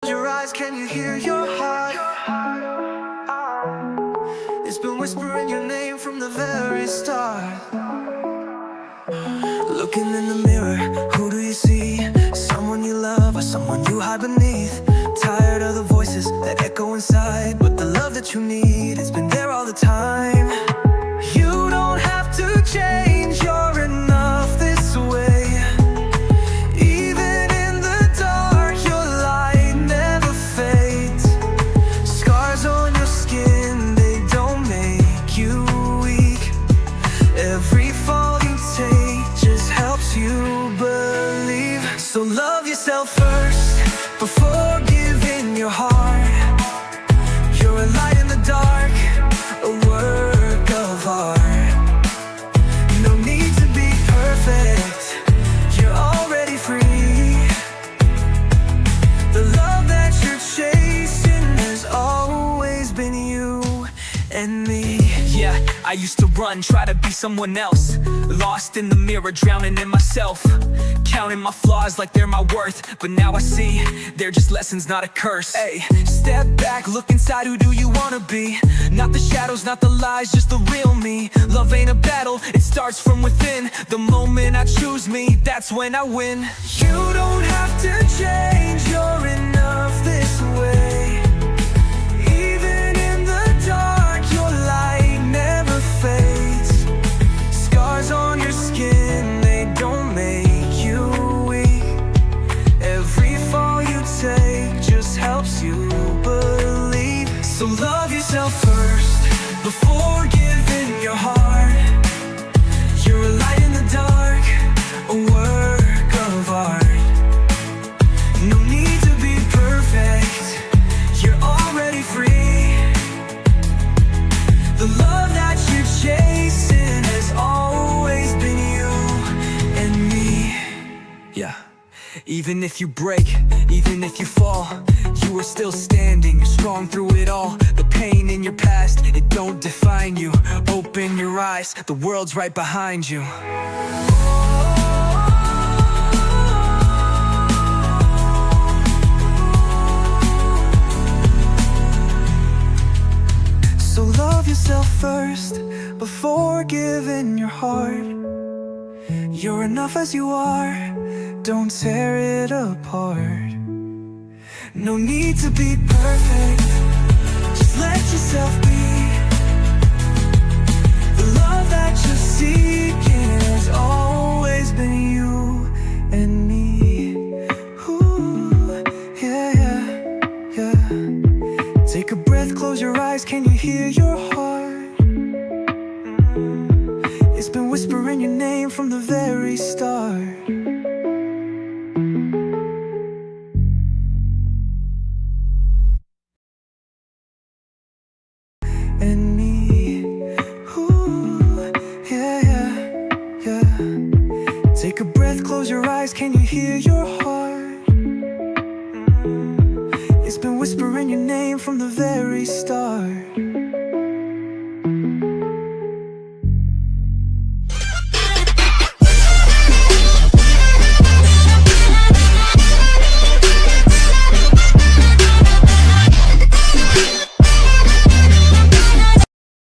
Your eyes, can you hear your heart? It's been whispering your name from the very start. Looking in the mirror, who do you see? Someone you love or someone you hide beneath? Tired of the voices that echo inside, but the love that you need, it's been there all the time. You don't have to change, you're enough this way. Even in the dark, your light never fades. Scars on your skin, they don't make you weak. Every fall you take just helps you believe. So love yourself first before giving your heart. You're a light in the dark, a work of art. No need to be perfect, you're already free. The love that you're chasing has always been you and me. Yeah, I used to run, try to be someone else. Lost in the mirror, drowning in myself. Counting my flaws like they're my worth. But now I see, they're just lessons, not a curse. Ay, step back, look inside, who do you wanna be? Not the shadows, not the lies, just the real me. Love ain't a battle, it starts from within. The moment I choose me, that's when I win. You don't have to change, you're enough this way. Even in the dark, your light never fades. Scars on your skin, they don't make you weak. Every fall you take just helps you believe. So love yourself first before giving your heart. You're a light in the dark, a work of art. No need to be perfect, you're already free. The love that you're chasing has always been you and me. Yeah, even if you break, even if you fall, you are still standing, you're strong through it all. The pain in your past, it don't define you. Open your eyes, the world's right behind you. So love yourself first before giving your heart. You're enough as you are, don't tear it apart. No need to be perfect, just let yourself be. The love that you're seeking has always been you and me. Ooh, yeah, yeah, yeah. Take a breath, close your eyes, can you hear your heart? It's been whispering your name from the very start. And me, ooh, yeah, yeah, yeah. Take a breath, close your eyes, can you hear your heart? It's been whispering your name from the very